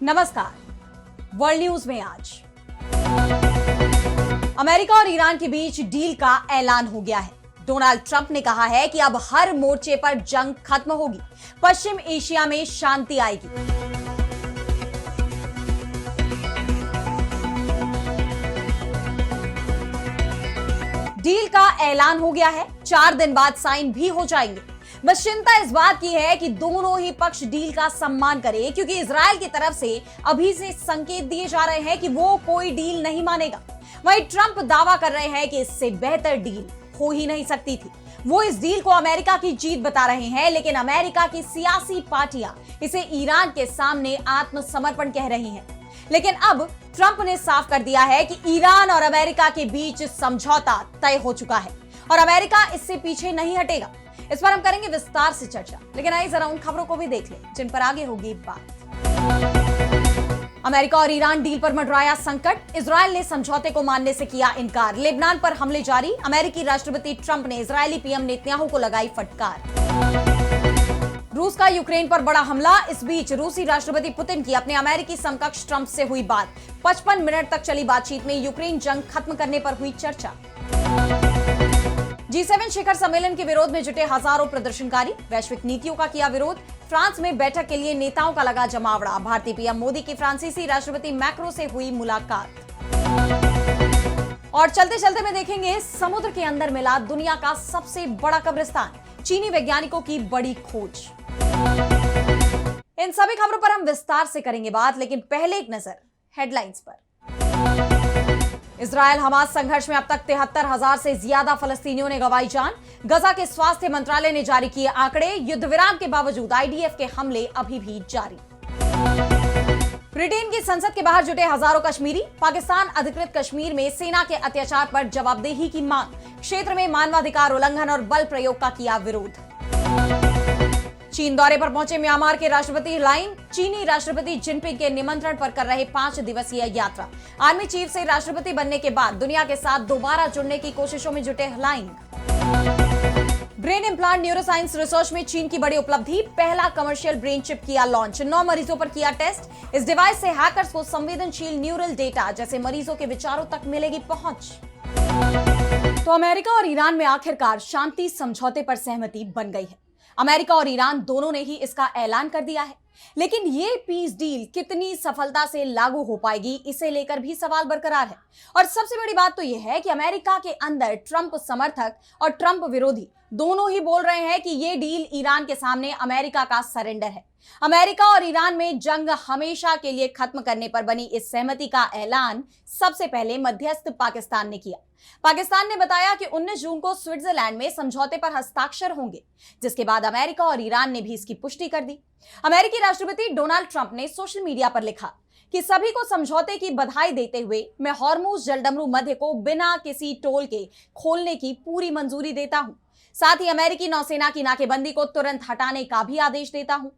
नमस्कार। World news में आज अमेरिका और ईरान के बीच डील का ऐलान हो गया है। डोनाल्ड ट्रंप ने कहा है कि अब हर मोर्चे पर जंग खत्म होगी, पश्चिम एशिया में शांति आएगी। डील का ऐलान हो गया है, 4 दिन बाद साइन भी हो जाएंगे। बस चिंता इस बात की है कि दोनों ही पक्ष डील का सम्मान करें, क्योंकि इजराइल की तरफ से अभी से संकेत दिए जा रहे हैं कि वो कोई डील नहीं मानेगा। वहीं ट्रंप दावा कर रहे हैं कि इससे बेहतर डील हो ही नहीं सकती थी। वो इस डील को अमेरिका की जीत बता रहे हैं, लेकिन अमेरिका की सियासी पार्टियां इसे ईरान के सामने आत्मसमर्पण कह रही हैं। लेकिन अब ट्रंप ने साफ कर दिया है कि ईरान और अमेरिका के बीच समझौता तय हो चुका है और अमेरिका इससे पीछे नहीं हटेगा। इस पर हम करेंगे विस्तार से चर्चा, लेकिन आइए जरा उन खबरों को भी देख लें जिन पर आगे होगी बात। अमेरिका और ईरान डील पर मंडराया संकट, इजराइल ने समझौते को मानने से किया इनकार। लेबनान पर हमले जारी, अमेरिकी राष्ट्रपति ट्रंप ने इजरायली पीएम नेतन्याहू को लगाई फटकार। रूस का यूक्रेन पर बड़ा हमला, इस बीच रूसी राष्ट्रपति पुतिन की अपने अमेरिकी समकक्ष ट्रंप से हुई बात। 55 मिनट तक चली बातचीत में यूक्रेन जंग खत्म करने पर हुई चर्चा। G7 शिखर सम्मेलन के विरोध में जुटे हजारों प्रदर्शनकारी, वैश्विक नीतियों का किया विरोध। फ्रांस में बैठक के लिए नेताओं का लगा जमावड़ा। भारतीय पीएम मोदी की फ्रांसीसी राष्ट्रपति मैक्रो से हुई मुलाकात। और चलते चलते में देखेंगे समुद्र के अंदर मिला दुनिया का सबसे बड़ा कब्रिस्तान, चीनी वैज्ञानिकों की बड़ी खोज। इन सभी खबरों पर हम विस्तार से करेंगे बात, लेकिन पहले एक नजर हेडलाइंस पर। इजरायल हमास संघर्ष में अब तक 73,000 से ज्यादा फलस्तीनियों ने गंवाई जान। गजा के स्वास्थ्य मंत्रालय ने जारी किए आंकड़े। युद्ध विराम के बावजूद आईडीएफ के हमले अभी भी जारी। ब्रिटेन की संसद के बाहर जुटे हजारों कश्मीरी, पाकिस्तान अधिकृत कश्मीर में सेना के अत्याचार पर जवाबदेही की मांग। क्षेत्र में मानवाधिकार उल्लंघन और बल प्रयोग का किया विरोध। चीन दौरे पर पहुंचे म्यांमार के राष्ट्रपति लाइन, चीनी राष्ट्रपति जिनपिंग के निमंत्रण पर कर रहे 5 दिवसीय यात्रा। आर्मी चीफ से राष्ट्रपति बनने के बाद दुनिया के साथ दोबारा जुड़ने की कोशिशों में जुटे line. Brain implant neuroscience research में चीन की बड़ी उपलब्धि, पहला कमर्शियल ब्रेन चिप किया लॉन्च। 9 मरीजों पर किया टेस्ट। इस डिवाइस से हैकर्स को संवेदनशील न्यूरल डेटा जैसे मरीजों के विचारों तक मिलेगी पहुंच। तो अमेरिका और ईरान में आखिरकार शांति समझौते पर सहमति बन गई है। अमेरिका और ईरान दोनों ने ही इसका ऐलान कर दिया है, लेकिन ये पीस डील कितनी सफलता से लागू हो पाएगी, इसे लेकर भी सवाल बरकरार है। और सबसे बड़ी बात तो यह है कि अमेरिका के अंदर ट्रंप समर्थक और ट्रंप विरोधी दोनों ही बोल रहे हैं कि ये डील ईरान के सामने अमेरिका का सरेंडर है। अमेरिका और ईरान में जंग हमेशा के लिए खत्म करने पर बनी इस सहमति का ऐलान सबसे पहले मध्यस्थ पाकिस्तान ने किया। पाकिस्तान ने बताया कि 19 जून को स्विट्जरलैंड में समझौते पर हस्ताक्षर होंगे, जिसके बाद अमेरिका और ईरान ने भी इसकी पुष्टि कर दी। अमेरिकी राष्ट्रपति डोनाल्ड ट्रंप ने सोशल मीडिया पर लिखा कि सभी को समझौते की बधाई देते हुए मैं हॉर्मुज जलडमरू मध्य को बिना किसी टोल के खोलने की पूरी मंजूरी देता हूं। साथ ही अमेरिकी नौसेना की नाकेबंदी को तुरंत हटाने का भी आदेश देता हूं।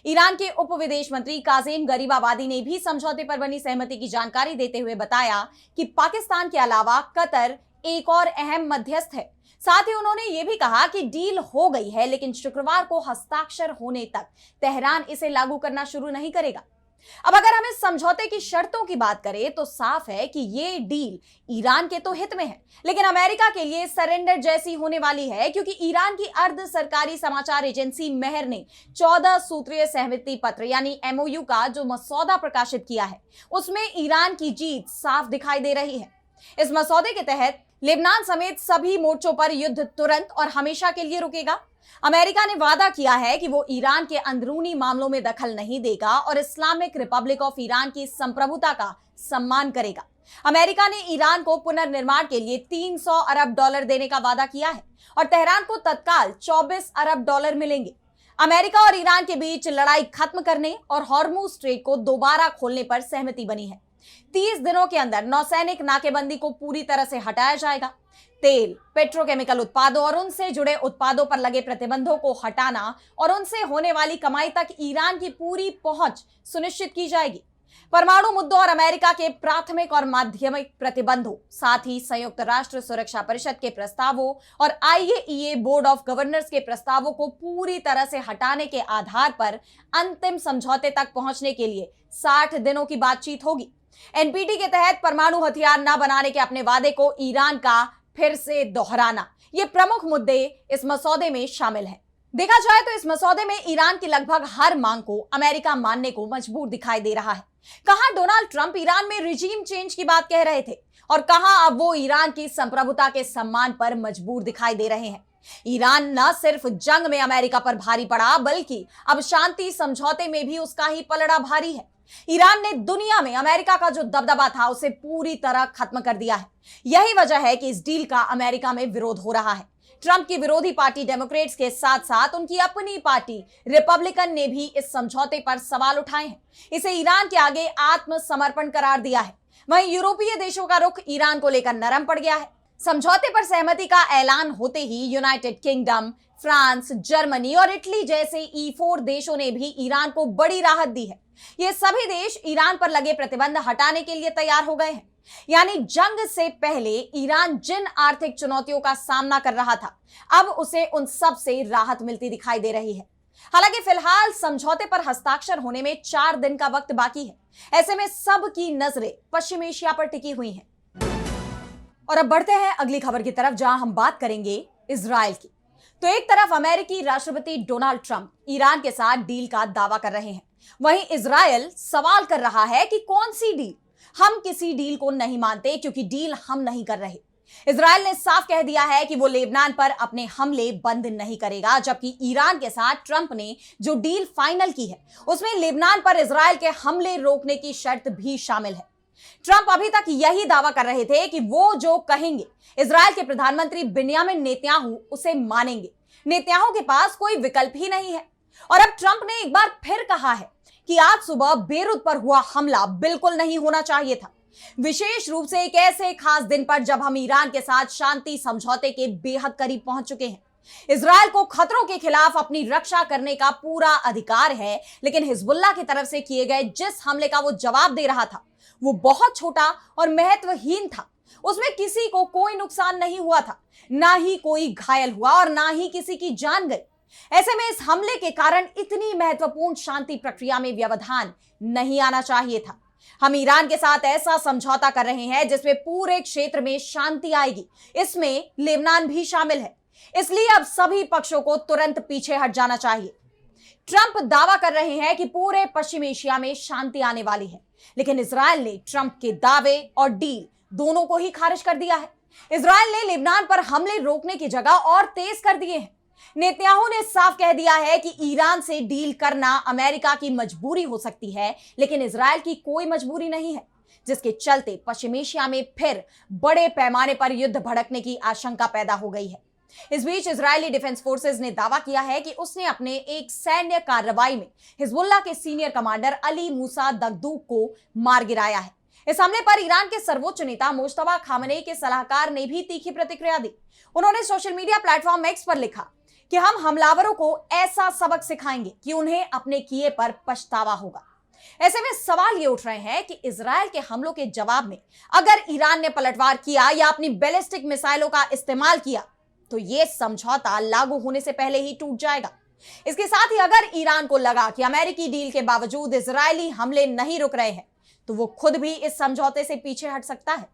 ईरान के उप विदेश मंत्री काजेम गरीबाबादी ने भी समझौते पर बनी सहमति की जानकारी देते हुए बताया कि पाकिस्तान के अलावा कतर एक और अहम मध्यस्थ है। साथ ही उन्होंने ये भी कहा कि डील हो गई है, लेकिन शुक्रवार को हस्ताक्षर होने तक तेहरान इसे लागू करना शुरू नहीं करेगा। अब अगर हम इस समझौते की शर्तों की बात करें तो साफ है कि ये डील ईरान के तो हित में है, लेकिन अमेरिका के लिए सरेंडर जैसी होने वाली है, क्योंकि ईरान की अर्ध सरकारी समाचार एजेंसी मेहर ने 14 सूत्रीय सहमति पत्र यानी एमओयू का जो मसौदा प्रकाशित किया है, उसमें ईरान की जीत साफ दिखाई दे रही है। इस मसौदे के तहत लेबनान समेत सभी मोर्चों पर युद्ध तुरंत और हमेशा के लिए रुकेगा। अमेरिका ने वादा किया है कि वो ईरान के अंदरूनी मामलों में दखल नहीं देगा और इस्लामिक रिपब्लिक ऑफ ईरान की संप्रभुता का सम्मान करेगा। अमेरिका ने ईरान को पुनर्निर्माण के लिए 300 अरब डॉलर देने का वादा किया है और तेहरान को तत्काल 24 अरब डॉलर मिलेंगे। अमेरिका और ईरान के बीच लड़ाई खत्म करने और हॉर्मुज स्ट्रेट को दोबारा खोलने पर सहमति बनी है। 30 दिनों के अंदर नौसैनिक नाकेबंदी को पूरी तरह से हटाया जाएगा। तेल, पेट्रोकेमिकल उत्पादों और उनसे जुड़े उत्पादों पर लगे प्रतिबंधों को हटाना और उनसे होने वाली कमाई तक ईरान की पूरी पहुंच सुनिश्चित की जाएगी। परमाणु मुद्दों और अमेरिका के प्राथमिक और माध्यमिक प्रतिबंधों, साथ ही संयुक्त राष्ट्र सुरक्षा परिषद के प्रस्तावों और IAEA बोर्ड ऑफ गवर्नर्स के प्रस्तावों को पूरी तरह से हटाने के आधार पर अंतिम समझौते तक पहुंचने के लिए 60 दिनों की बातचीत होगी। NPT के तहत परमाणु हथियार न बनाने के अपने वादे को ईरान का फिर से दोहराना, ये प्रमुख मुद्दे इस मसौदे में शामिल हैं। देखा जाए तो इस मसौदे में ईरान की लगभग हर मांग को अमेरिका मानने को मजबूर दिखाई दे रहा है। कहां डोनाल्ड ट्रंप ईरान में रिजीम चेंज की बात कह रहे थे और कहां अब वो ईरान की संप्रभुता के सम्मान पर मजबूर दिखाई दे रहे हैं। ईरान न सिर्फ जंग में अमेरिका पर भारी पड़ा, बल्कि अब शांति समझौते में भी उसका ही पलड़ा भारी है। ईरान ने दुनिया में अमेरिका का जो दबदबा था उसे पूरी तरह खत्म कर दिया है। यही वजह है कि इस डील का अमेरिका में विरोध हो रहा है। ट्रंप की विरोधी पार्टी डेमोक्रेट्स के साथ साथ उनकी अपनी पार्टी रिपब्लिकन ने भी इस समझौते पर सवाल उठाए हैं। इसे ईरान के आगे आत्मसमर्पण करार दिया है। वहीं यूरोपीय देशों का रुख ईरान को लेकर नरम पड़ गया है। समझौते पर सहमति का ऐलान होते ही यूनाइटेड किंगडम, फ्रांस, जर्मनी और इटली जैसे E4 देशों ने भी ईरान को बड़ी राहत दी है। ये सभी देश ईरान पर लगे प्रतिबंध हटाने के लिए तैयार हो गए हैं। यानी जंग से पहले ईरान जिन आर्थिक चुनौतियों का सामना कर रहा था, अब उसे उन सब से राहत मिलती दिखाई दे रही है। हालांकि फिलहाल समझौते पर हस्ताक्षर होने में 4 दिन का वक्त बाकी है। ऐसे में सबकी नजरें पश्चिम एशिया पर टिकी हुई हैं। और अब बढ़ते हैं अगली खबर की तरफ, जहां हम बात करेंगे इजराइल की। तो एक तरफ अमेरिकी राष्ट्रपति डोनाल्ड ट्रंप ईरान के साथ डील का दावा कर रहे हैं, वहीं इजराइल सवाल कर रहा है कि कौन सी डील। हम किसी डील को नहीं मानते क्योंकि डील हम नहीं कर रहे। इजराइल ने साफ कह दिया है कि वो लेबनान पर अपने हमले बंद नहीं करेगा, जबकि ईरान के साथ ट्रंप ने जो डील फाइनल की है उसमें लेबनान पर इजराइल के हमले रोकने की शर्त भी शामिल है। ट्रंप अभी तक यही दावा कर रहे थे कि वो जो कहेंगे इजराइल के प्रधानमंत्री बिन्यामिन नेतन्याहू उसे मानेंगे। नेतन्याहू के पास कोई विकल्प ही नहीं है। और अब ट्रंप ने एक बार फिर कहा है कि आज सुबह बेरूत पर हुआ हमला बिल्कुल नहीं होना चाहिए था, विशेष रूप से एक ऐसे खास दिन पर जब हम ईरान के साथ शांति समझौते के बेहद करीब पहुंच चुके हैं। इजराइल को खतरों के खिलाफ अपनी रक्षा करने का पूरा अधिकार है, लेकिन हिजबुल्लाह की तरफ से किए गए जिस हमले का वो जवाब दे रहा था वो बहुत छोटा और महत्वहीन था। उसमें किसी को कोई नुकसान नहीं हुआ था, ना ही कोई घायल हुआ और ना ही किसी की जान गई। ऐसे में इस हमले के कारण इतनी महत्वपूर्ण शांति प्रक्रिया में व्यवधान नहीं आना चाहिए था। हम ईरान के साथ ऐसा समझौता कर रहे हैं जिसमें पूरे क्षेत्र में शांति आएगी, इसमें लेबनान भी शामिल है। इसलिए अब सभी पक्षों को तुरंत पीछे हट जाना चाहिए। ट्रंप दावा कर रहे हैं कि पूरे पश्चिम एशिया में शांति आने वाली है, लेकिन इजराइल ने ट्रंप के दावे और डील दोनों को ही खारिज कर दिया है। इजराइल ने लेबनान पर हमले रोकने की जगह और तेज कर दिए हैं। नेतन्याहू ने साफ कह दिया है कि ईरान से डील करना अमेरिका की मजबूरी हो सकती है, लेकिन इजराइल की कोई मजबूरी नहीं है, जिसके चलते पश्चिम एशिया में फिर बड़े पैमाने पर युद्ध भड़कने की आशंका पैदा हो गई है। इस बीच इजरायली डिफेंस फोर्सेज ने दावा किया है कि उसने अपने एक सैन्य कार्रवाई में हिजबुल्लाह के सीनियर कमांडर अली मूसा दगदूक को मार गिराया है। इस हमले पर ईरान के सर्वोच्च नेता मुश्तबा खामनेई के सलाहकार ने भी तीखी प्रतिक्रिया दी। उन्होंने सोशल मीडिया प्लेटफॉर्म एक्स पर लिखा कि हम हमलावरों को ऐसा सबक सिखाएंगे कि उन्हें अपने किए पर पछतावा होगा। ऐसे में सवाल ये उठ रहे हैं कि इजराइल के हमलों के जवाब में अगर ईरान ने पलटवार किया या अपनी बैलिस्टिक मिसाइलों का इस्तेमाल किया तो यह समझौता लागू होने से पहले ही टूट जाएगा। इसके साथ ही अगर ईरान को लगा कि अमेरिकी डील के बावजूद इजरायली हमले नहीं रुक रहे हैं तो वो खुद भी इस समझौते से पीछे हट सकता है।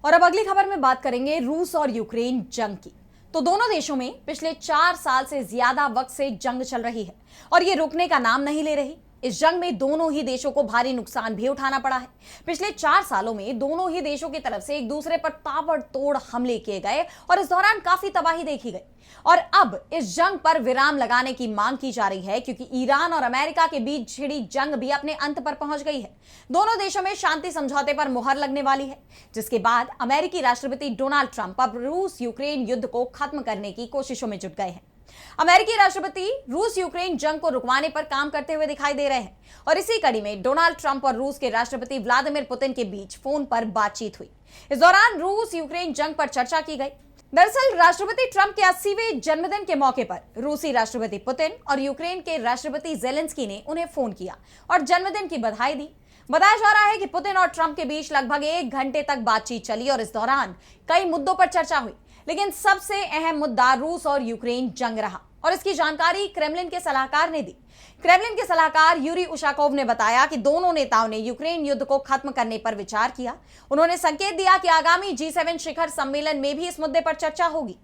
और अब अगली खबर में बात करेंगे रूस और यूक्रेन जंग की। तो दोनों देशों में पिछले 4 साल से ज्यादा वक्त से जंग चल रही है और ये रुकने का नाम नहीं ले रही। इस जंग में दोनों ही देशों को भारी नुकसान भी उठाना पड़ा है। पिछले 4 सालों में दोनों ही देशों की तरफ से एक दूसरे पर ताबड़तोड़ हमले किए गए और इस दौरान काफी तबाही देखी गई। और अब इस जंग पर विराम लगाने की मांग की जा रही है, क्योंकि ईरान और अमेरिका के बीच छिड़ी जंग भी अपने अंत पर पहुंच गई है। दोनों देशों में शांति समझौते पर मुहर लगने वाली है, जिसके बाद अमेरिकी राष्ट्रपति डोनाल्ड ट्रंप अब रूस यूक्रेन युद्ध को खत्म करने की कोशिशों में जुट गए हैं। अमेरिकी राष्ट्रपति रूस यूक्रेन जंग को रुकवाने पर काम करते हुए दिखाई दे रहे हैं और इसी कड़ी में डोनाल्ड ट्रंप और रूस के राष्ट्रपति व्लादिमीर पुतिन के बीच फोन पर बातचीत हुई। इस दौरान रूस यूक्रेन जंग पर चर्चा की गई। दरअसल राष्ट्रपति ट्रंप के 80वें जन्मदिन के मौके पर रूसी राष्ट्रपति पुतिन और यूक्रेन के राष्ट्रपति जेलेंस्की ने उन्हें फोन किया और जन्मदिन की बधाई दी। बताया जा रहा है कि पुतिन और ट्रंप के बीच लगभग 1 घंटे तक बातचीत चली और इस दौरान कई मुद्दों पर चर्चा हुई, लेकिन सबसे अहम मुद्दा रूस और यूक्रेन जंग रहा और इसकी जानकारी क्रेमलिन के सलाहकार ने दी। क्रेमलिन के सलाहकार यूरी उशाकोव ने बताया कि दोनों नेताओं ने यूक्रेन युद्ध को खत्म करने पर विचार किया। उन्होंने संकेत दिया कि आगामी G7 शिखर सम्मेलन में भी इस मुद्दे पर चर्चा होगी।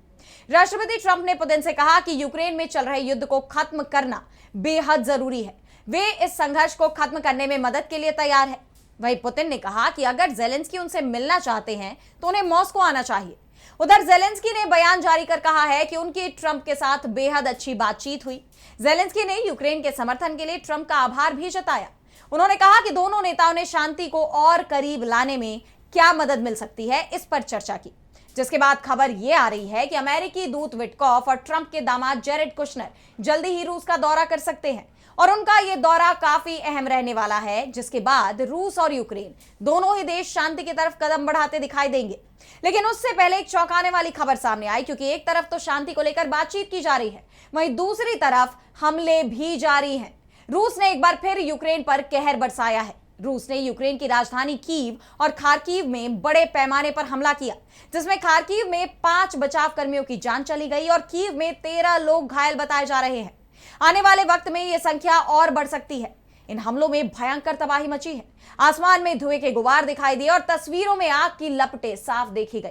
राष्ट्रपति ट्रंप ने पुतिन से कहा कि यूक्रेन में चल रहे युद्ध को खत्म करना बेहद जरूरी है। वे इस संघर्ष को खत्म करने में मदद के लिए तैयार है। वहीं पुतिन ने कहा कि अगर जेलेंस्की उनसे मिलना चाहते हैं तो उन्हें मॉस्को आना चाहिए। उधर जेलेंस्की ने बयान जारी कर कहा है कि उनकी ट्रंप के साथ बेहद अच्छी बातचीत हुई। जेलेंस्की ने यूक्रेन के समर्थन के लिए ट्रंप का आभार भी जताया। उन्होंने कहा कि दोनों नेताओं ने शांति को और करीब लाने में क्या मदद मिल सकती है, इस पर चर्चा की। जिसके बाद खबर यह आ रही है कि अमेरिकी दूत विटकॉफ और ट्रंप के दामाद जेरेड कुशनर जल्दी ही रूस का दौरा कर सकते हैं और उनका यह दौरा काफी अहम रहने वाला है, जिसके बाद रूस और यूक्रेन दोनों ही देश शांति की तरफ कदम बढ़ाते दिखाई देंगे। लेकिन उससे पहले एक चौंकाने वाली खबर सामने आई, क्योंकि एक तरफ तो शांति को लेकर बातचीत की जा रही है, वहीं दूसरी तरफ हमले भी जारी हैं। रूस ने एक बार फिर यूक्रेन पर कहर बरसाया है। रूस ने यूक्रेन की राजधानी कीव और खार्किव में बड़े पैमाने पर हमला किया, जिसमें खार्किव में 5 बचाव कर्मियों की जान चली गई और कीव में 13 लोग घायल बताए जा रहे हैं। आने वाले वक्त में यह संख्या और बढ़ सकती है। इन हमलों में भयंकर तबाही मची है। आसमान में धुएं के गुबार दिखाई दिए और तस्वीरों में आग की लपटें साफ देखी गई।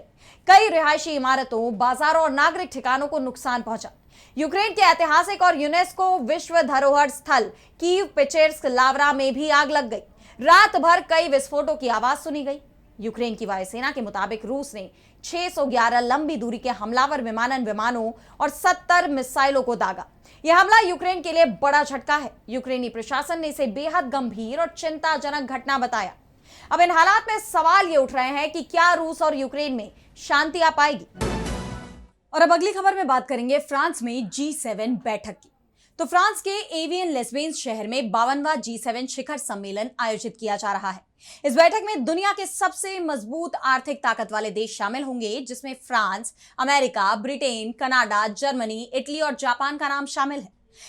कई रिहायशी इमारतों, बाजारों और नागरिक ठिकानों को नुकसान पहुंचा। यूक्रेन के ऐतिहासिक और यूनेस्को विश्व धरोहर स्थल कीव पेचेर्स्क लावरा में भी आग लग गई। रात भर कई विस्फोटों की आवाज सुनी गई। यूक्रेन की वायुसेना के मुताबिक रूस ने 611 लंबी दूरी के हमलावर विमानों और 70 मिसाइलों को दागा। यह हमला यूक्रेन के लिए बड़ा झटका है। यूक्रेनी प्रशासन ने इसे बेहद गंभीर और चिंताजनक घटना बताया। अब इन हालात में सवाल ये उठ रहे हैं कि क्या रूस और यूक्रेन में शांति आ पाएगी। और अब अगली खबर में बात करेंगे फ्रांस में G7 बैठक की। तो फ्रांस के एवियन लेस्बेन्स शहर में 52वां G7 शिखर सम्मेलन आयोजित किया जा रहा है। इस बैठक में दुनिया के सबसे मजबूत आर्थिक ताकत वाले देश शामिल होंगे, जिसमें France, America, Britain, Canada, Germany, Italy और जापान का नाम शामिल है।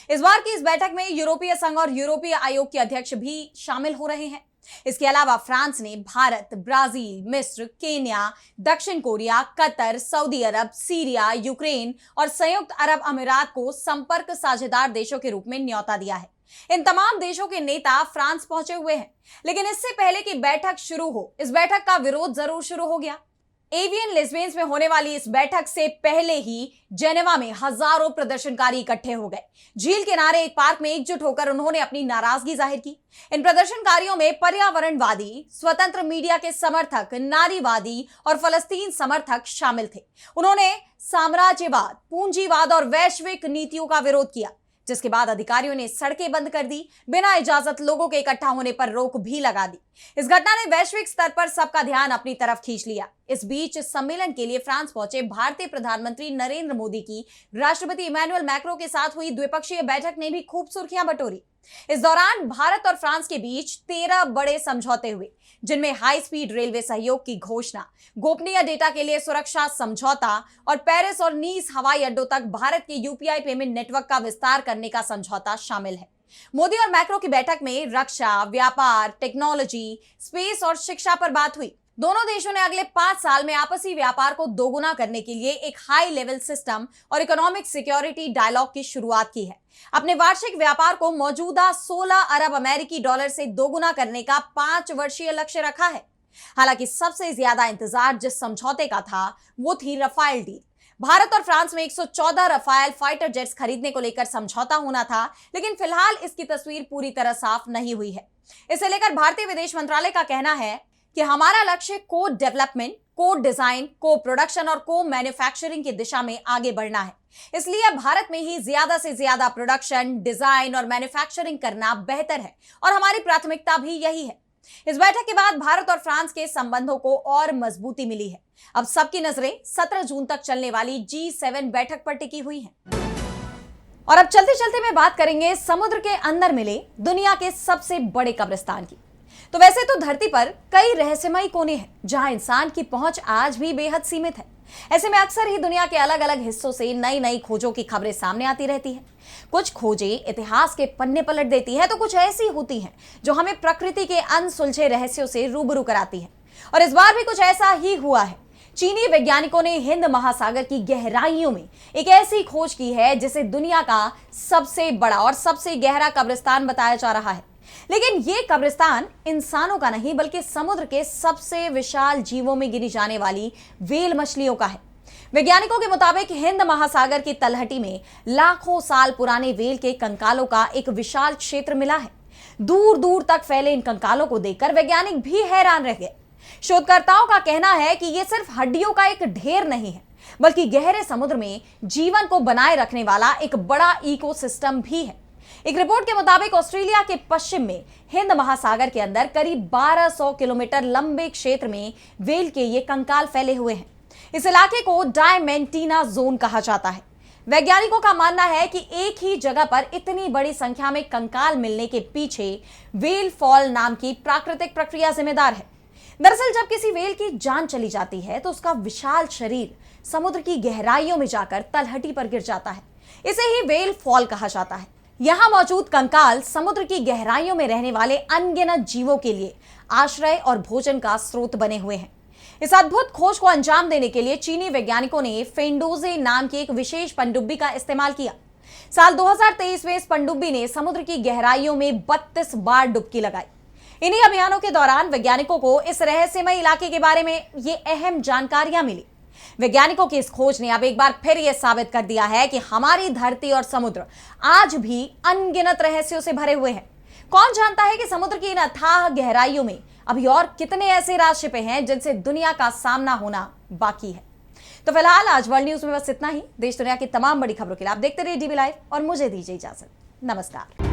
इस बार की इस बैठक में यूरोपीय संघ और यूरोपीय आयोग के अध्यक्ष भी शामिल हो रहे हैं। इसके अलावा फ्रांस ने भारत, ब्राजील, मिस्र, केन्या, दक्षिण कोरिया, कतर, सऊदी अरब, सीरिया, यूक्रेन और संयुक्त अरब अमीरात को संपर्क साझेदार देशों के रूप में न्योता दिया है। इन तमाम देशों के नेता फ्रांस पहुंचे हुए हैं, लेकिन इससे पहले कि बैठक शुरू हो, इस बैठक का विरोध जरूर शुरू हो गया। एवियन लेस्बेन्स में होने वाली इस बैठक से पहले ही जेनेवा में हजारों प्रदर्शनकारी इकट्ठे हो गए। झील किनारे एक पार्क में एकजुट होकर उन्होंने अपनी नाराजगी जाहिर की। इन प्रदर्शनकारियों में पर्यावरणवादी, स्वतंत्र मीडिया के समर्थक, नारीवादी और फलस्तीन समर्थक शामिल थे। उन्होंने साम्राज्यवाद, पूंजीवाद और वैश्विक नीतियों का विरोध किया, जिसके बाद अधिकारियों ने सड़कें बंद कर दी। बिना इजाजत लोगों के इकट्ठा होने पर रोक भी लगा दी। इस घटना ने वैश्विक स्तर पर सबका ध्यान अपनी तरफ खींच लिया। इस बीच सम्मेलन के लिए फ्रांस पहुंचे भारतीय प्रधानमंत्री नरेंद्र मोदी की राष्ट्रपति इमैनुअल मैक्रों के साथ हुई द्विपक्षीय बैठक ने भी खूब सुर्खियां बटोरी। इस दौरान भारत और फ्रांस के बीच 13 बड़े समझौते हुए, जिनमें हाई स्पीड रेलवे सहयोग की घोषणा, गोपनीय डेटा के लिए सुरक्षा समझौता और पेरिस और नीस हवाई अड्डों तक भारत के यूपीआई पेमेंट नेटवर्क का विस्तार करने का समझौता शामिल है। मोदी और मैक्रो की बैठक में रक्षा, व्यापार, टेक्नोलॉजी, स्पेस और शिक्षा पर बात हुई। दोनों देशों ने अगले 5 साल में आपसी व्यापार को दोगुना करने के लिए एक हाई लेवल सिस्टम और इकोनॉमिक सिक्योरिटी डायलॉग की शुरुआत की है। अपने वार्षिक व्यापार को मौजूदा 16 अरब अमेरिकी डॉलर से दोगुना करने का 5 वर्षीय लक्ष्य रखा है। हालांकि सबसे ज्यादा इंतजार जिस समझौते का था, वो थी रफाल डील। भारत और फ्रांस में 114 रफाल फाइटर जेट्स खरीदने को लेकर समझौता होना था, लेकिन फिलहाल इसकी तस्वीर पूरी तरह साफ नहीं हुई है। इसे लेकर भारतीय विदेश मंत्रालय का कहना है कि हमारा लक्ष्य को डेवलपमेंट, को डिजाइन, को प्रोडक्शन और को मैन्युफैक्चरिंग की दिशा में आगे बढ़ना है। इसलिए भारत में ही ज्यादा से ज्यादा प्रोडक्शन, डिजाइन और मैन्युफैक्चरिंग करना बेहतर है और हमारी प्राथमिकता भी यही है। इस बैठक के बाद भारत और फ्रांस के संबंधों को और मजबूती मिली है। अब सबकी नजरें 17 जून तक चलने वाली G7 बैठक पर टिकी हुई हैं। और अब चलते चलते में बात करेंगे समुद्र के अंदर मिले दुनिया के सबसे बड़े कब्रिस्तान की। तो वैसे तो धरती पर कई रहस्यमयी कोने हैं जहां इंसान की पहुंच आज भी बेहद सीमित है। ऐसे में अक्सर ही दुनिया के अलग अलग हिस्सों से नई नई खोजों की खबरें सामने आती रहती हैं। कुछ खोजें इतिहास के पन्ने पलट देती हैं तो कुछ ऐसी होती हैं जो हमें प्रकृति के अनसुलझे रहस्यों से रूबरू कराती हैं। और इस बार भी कुछ ऐसा ही हुआ है। चीनी वैज्ञानिकों ने हिंद महासागर की गहराइयों में एक ऐसी खोज की है जिसे दुनिया का सबसे बड़ा और सबसे गहरा कब्रिस्तान बताया जा रहा है। लेकिन यह कब्रिस्तान इंसानों का नहीं बल्कि समुद्र के सबसे विशाल जीवों में गिनी जाने वाली व्हेल मछलियों का है। वैज्ञानिकों के मुताबिक हिंद महासागर की तलहटी में लाखों साल पुराने व्हेल के कंकालों का एक विशाल क्षेत्र मिला है। दूर दूर तक फैले इन कंकालों को देखकर वैज्ञानिक भी हैरान रह गए। शोधकर्ताओं का कहना है कि यह सिर्फ हड्डियों का एक ढेर नहीं है बल्कि गहरे समुद्र में जीवन को बनाए रखने वाला एक बड़ा इकोसिस्टम भी है। एक रिपोर्ट के मुताबिक ऑस्ट्रेलिया के पश्चिम में हिंद महासागर के अंदर करीब 1200 किलोमीटर लंबे क्षेत्र में व्हेल के ये कंकाल फैले हुए हैं। इस इलाके को डायमेंटीना जोन कहा जाता है। वैज्ञानिकों का मानना है कि एक ही जगह पर इतनी बड़ी संख्या में कंकाल मिलने के पीछे व्हेल फॉल नाम की प्राकृतिक प्रक्रिया जिम्मेदार है। दरअसल जब किसी व्हेल की जान चली जाती है तो उसका विशाल शरीर समुद्र की गहराइयों में जाकर तलहटी पर गिर जाता है। इसे ही व्हेल फॉल कहा जाता है। यहां मौजूद कंकाल समुद्र की गहराइयों में रहने वाले अनगिनत जीवों के लिए आश्रय और भोजन का स्रोत बने हुए हैं। इस अद्भुत खोज को अंजाम देने के लिए चीनी वैज्ञानिकों ने फेंडोजे नाम की एक विशेष पनडुब्बी का इस्तेमाल किया। साल 2023 में इस पनडुब्बी ने समुद्र की गहराइयों में 32 बार डुबकी लगाई। इन्हीं अभियानों के दौरान वैज्ञानिकों को इस रहस्यमय इलाके के बारे में ये अहम जानकारियां मिली। वैज्ञानिकों की इस खोज ने अब एक बार फिर यह साबित कर दिया है कि हमारी धरती और समुद्र आज भी अनगिनत रहस्यों से भरे हुए हैं। कौन जानता है कि समुद्र की इन अथाह गहराइयों में अभी और कितने ऐसे राज छिपे हैं जिनसे दुनिया का सामना होना बाकी है। तो फिलहाल आज वर्ल्ड न्यूज में बस इतना ही। देश दुनिया की तमाम बड़ी खबरों के लिए आप देखते रहिए डीबी लाइव और मुझे दीजिए इजाजत। नमस्कार।